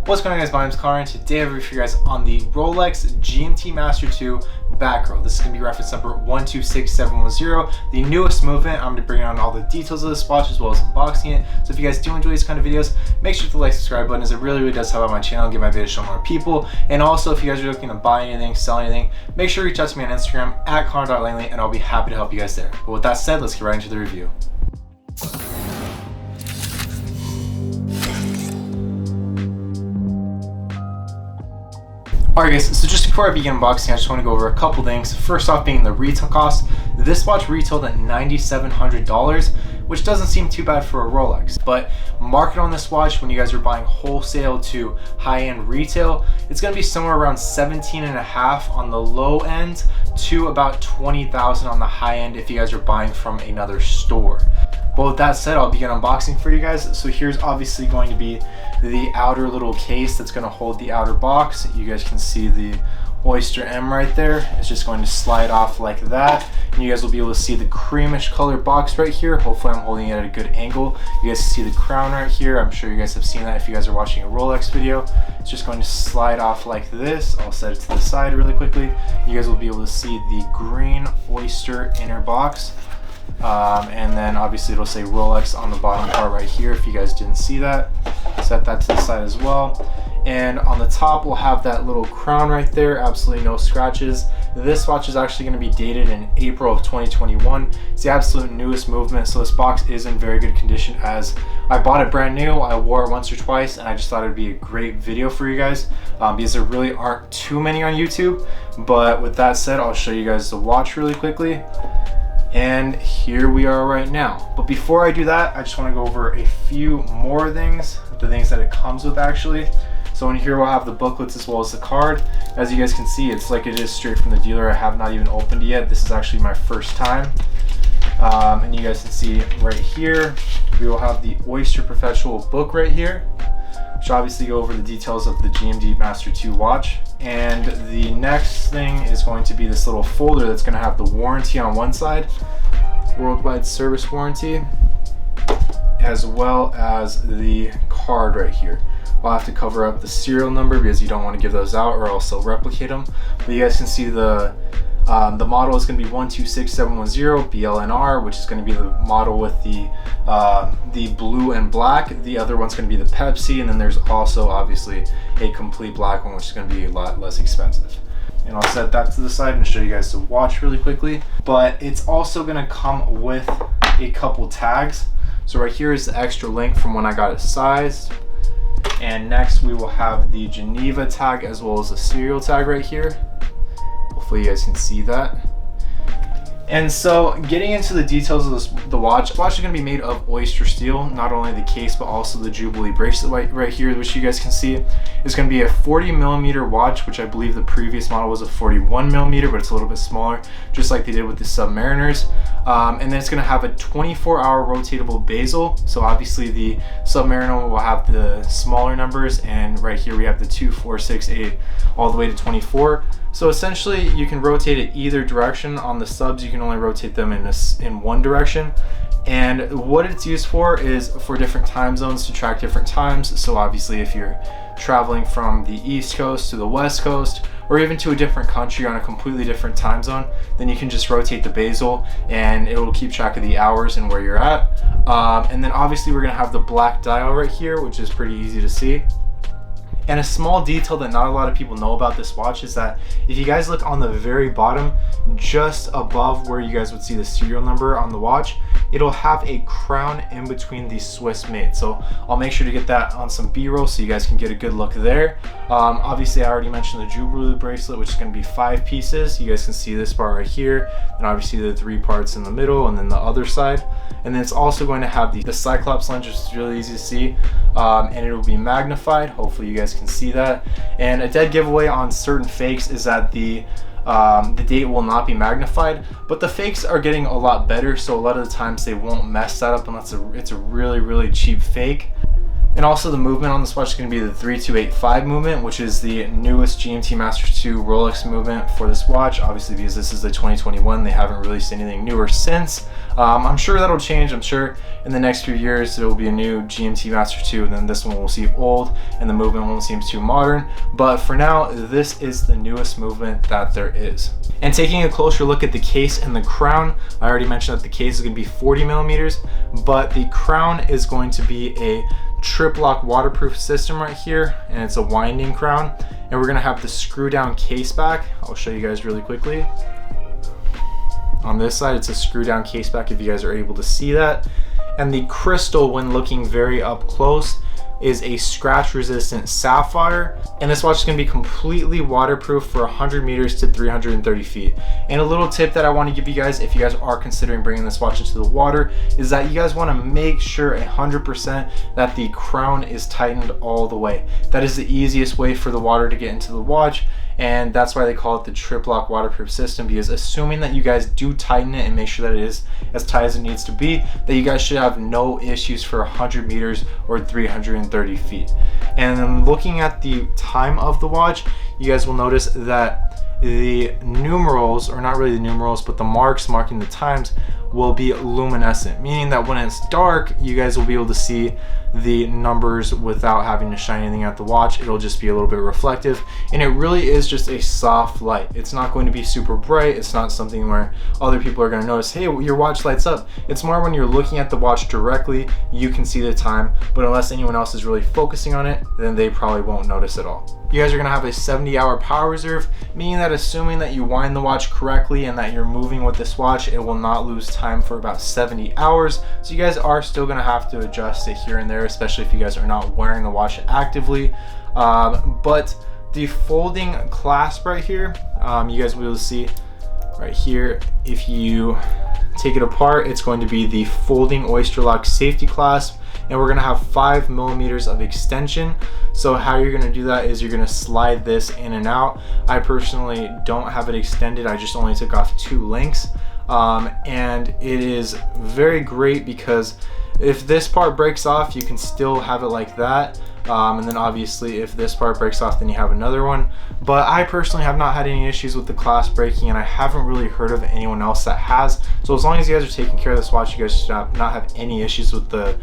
What's going on, guys? My name's Connor, and today I have a review for you guys on the Rolex GMT-Master II BATGIRL. This is going to be reference number 126710, the newest movement. I'm going to bring on all the details of this watch as well as unboxing it. So if you guys do enjoy these kind of videos, make sure to like, subscribe button, as it really does help out my channel and get my videos shown to more people. And also, if you guys are looking to buy anything, sell anything, make sure to reach out to me on Instagram at Connor.Langley, and I'll be happy to help you guys there. But with that said, let's get right into the review. Alright guys, so just before I begin unboxing, I just want to go over a couple things. First off being the retail cost. This watch retailed at $9,700, which doesn't seem too bad for a Rolex. But market on this watch, when you guys are buying wholesale to high-end retail, it's going to be somewhere around 17.5 on the low end to about 20,000 on the high end if you guys are buying from another store. But with that said, I'll begin unboxing for you guys. So here's obviously going to be the outer little case that's going to hold the outer box. You guys can see the Oyster M right there. It's just going to slide off like that, and you guys will be able to see the creamish color box right here. Hopefully I'm holding it at a good angle. You guys see the crown right here. I'm sure you guys have seen that if you guys are watching a Rolex video. It's just going to slide off like this. I'll set it to the side really quickly. You guys will be able to see the green Oyster inner box. And then obviously it'll say Rolex on the bottom part right here if you guys didn't see that. Set that to the side as well. And on the top we'll have that little crown right there, absolutely no scratches. This watch is actually going to be dated in April of 2021. It's the absolute newest movement, so this box is in very good condition, as I bought it brand new. I wore it once or twice, and I just thought it'd be a great video for you guys, because there really aren't too many on YouTube. But with that said, I'll show you guys the watch really quickly. And here we are right now. But before I do that, I just want to go over a few more things, the things that it comes with actually. So in here we'll have the booklets as well as the card. As you guys can see, it's like it is straight from the dealer. I have not even opened it yet. This is actually my first time. And you guys can see right here, we will have the Oyster Perpetual book right here, which obviously go over the details of the GMT-Master II watch. And the next thing is going to be this little folder that's going to have the warranty on one side, worldwide service warranty, as well as the card right here. We'll have to cover up the serial number because you don't want to give those out or else they'll replicate them. But you guys can see the model is going to be 126710 BLNR, which is going to be the model with the blue and black. The other one's going to be the Pepsi, and then there's also obviously a complete black one, which is going to be a lot less expensive. And I'll set that to the side and show you guys the watch really quickly. But it's also going to come with a couple tags. So right here is the extra link from when I got it sized. And next we will have the Geneva tag as well as the serial tag right here. Hopefully you guys can see that. And so getting into the details of the watch is going to be made of Oystersteel. Not only the case but also the Jubilee bracelet right here, which you guys can see. It's going to be a 40mm watch, which I believe the previous model was a 41mm, but it's a little bit smaller, just like they did with the Submariners. And then it's going to have a 24-hour rotatable bezel. So obviously the Submariner will have the smaller numbers, and right here we have the 2, 4, 6, 8 all the way to 24. So essentially you can rotate it either direction. On the subs you can only rotate them in one direction. And what it's used for is for different time zones, to track different times. So obviously if you're traveling from the East Coast to the West Coast, or even to a different country on a completely different time zone, then you can just rotate the bezel and it will keep track of the hours and where you're at. And then obviously we're going to have the black dial right here, which is pretty easy to see. And a small detail that not a lot of people know about this watch is that if you guys look on the very bottom, just above where you guys would see the serial number on the watch, it'll have a crown in between the Swiss made. So I'll make sure to get that on some B-roll so you guys can get a good look there. Obviously I already mentioned the Jubilee bracelet, which is going to be 5 pieces. You guys can see this part right here, and obviously the 3 parts in the middle and then the other side. And then it's also going to have the Cyclops lens, which is really easy to see, and it will be magnified. Hopefully you guys can see that. And a dead giveaway on certain fakes is that the date will not be magnified, but the fakes are getting a lot better, so a lot of the times they won't mess that up unless it's a really cheap fake. And also the movement on this watch is going to be the 3285 movement, which is the newest GMT-Master II Rolex movement for this watch. Obviously, because this is the 2021, they haven't released anything newer since. I'm sure that'll change. I'm sure in the next few years there will be a new GMT-Master II, and then this one will seem old and the movement won't seem too modern. But for now, this is the newest movement that there is. And taking a closer look at the case and the crown, I already mentioned that the case is going to be 40 millimeters, but the crown is going to be a trip lock waterproof system right here, and it's a winding crown. And we're going to have the screw down case back. I'll show you guys really quickly. On this side, it's a screw down case back, if you guys are able to see that. And the crystal, when looking very up close, is a scratch resistant sapphire, and this watch is going to be completely waterproof for 100 meters to 330 feet. And a little tip that I want to give you guys, if you guys are considering bringing this watch into the water, is that you guys want to make sure 100% that the crown is tightened all the way. That is the easiest way for the water to get into the watch, and that's why they call it the trip lock waterproof system, because assuming that you guys do tighten it and make sure that it is as tight as it needs to be, that you guys should have no issues for 100 meters or 330 feet. And then looking at the time of the watch, you guys will notice that the numerals, or not really the numerals, but the marks marking the times will be luminescent, meaning that when it's dark, you guys will be able to see the numbers without having to shine anything at the watch. It'll just be a little bit reflective, and it really is just a soft light. It's not going to be super bright. It's not something where other people are going to notice, hey, your watch lights up. It's more when you're looking at the watch directly, you can see the time, but unless anyone else is really focusing on it, then they probably won't notice at all. You guys are going to have a 70-hour power reserve, meaning that assuming that you wind the watch correctly and that you're moving with this watch, it will not lose time for about 70 hours. So you guys are still going to have to adjust it here and there, especially if you guys are not wearing the watch actively. But the folding clasp right here, you guys will be able to see right here, if you take it apart, it's going to be the folding Oyster lock safety clasp, and we're going to have 5 millimeters of extension. So how you're going to do that is you're going to slide this in and out. I personally don't have it extended. I just only took off 2 links, and it is very great because if this part breaks off, you can still have it like that. And then obviously if this part breaks off, then you have another one. But I personally have not had any issues with the clasp breaking, and I haven't really heard of anyone else that has. So as long as you guys are taking care of this watch, you guys should not have any issues with the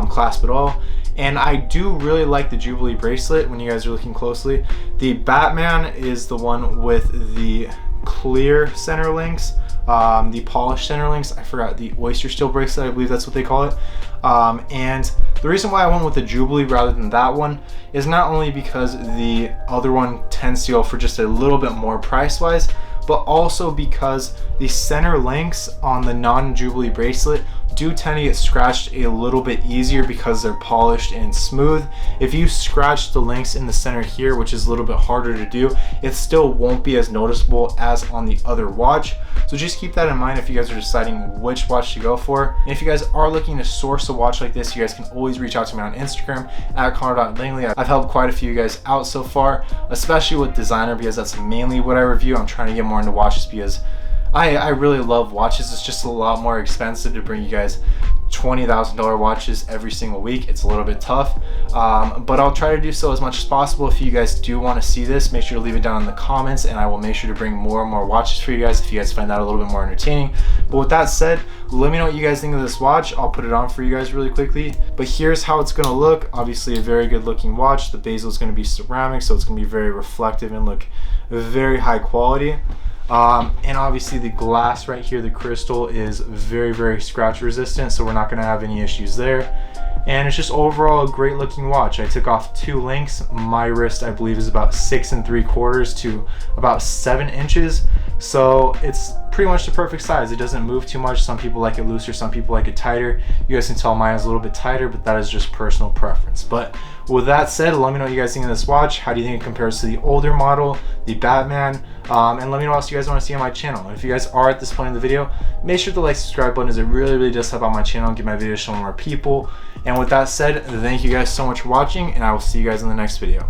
clasp at all. And I do really like the Jubilee bracelet when you guys are looking closely. The Batman is the one with the clear center links, the polished center links. I forgot, the Oystersteel bracelet, I believe that's what they call it. And the reason why I went with the Jubilee rather than that one is not only because the other one tends to go for just a little bit more price wise, but also because the center links on the non-Jubilee bracelet do tend to get scratched a little bit easier because they're polished and smooth. If you scratch the links in the center here, which is a little bit harder to do, it still won't be as noticeable as on the other watch. So just keep that in mind if you guys are deciding which watch to go for. And if you guys are looking to source a watch like this, you guys can always reach out to me on Instagram at connor.langley. I've helped quite a few of you guys out so far, especially with designer, because that's mainly what I review. I'm trying to get more into watches because I really love watches. It's just a lot more expensive to bring you guys $20,000 watches every single week. It's a little bit tough, but I'll try to do so as much as possible. If you guys do want to see this, make sure to leave it down in the comments, and I will make sure to bring more and more watches for you guys if you guys find that a little bit more entertaining. But with that said, let me know what you guys think of this watch. I'll put it on for you guys really quickly. But here's how it's going to look. Obviously a very good looking watch. The bezel is going to be ceramic, so it's going to be very reflective and look very high quality. And obviously the glass right here, the crystal, is very scratch resistant, so we're not going to have any issues there. And it's just overall a great looking watch. I took off 2 links. My wrist, I believe, is about 6 3/4 to about 7 inches, so it's pretty much the perfect size. It doesn't move too much. Some people like it looser, some people like it tighter. You guys can tell mine is a little bit tighter, but that is just personal preference. But with that said, let me know what you guys think of this watch. How do you think it compares to the older model, the Batman? And let me know what else you guys want to see on my channel. And if you guys are at this point in the video, make sure to like, subscribe button, as it really does help out my channel and get my videos shown to more people. And with that said, thank you guys so much for watching, and I will see you guys in the next video.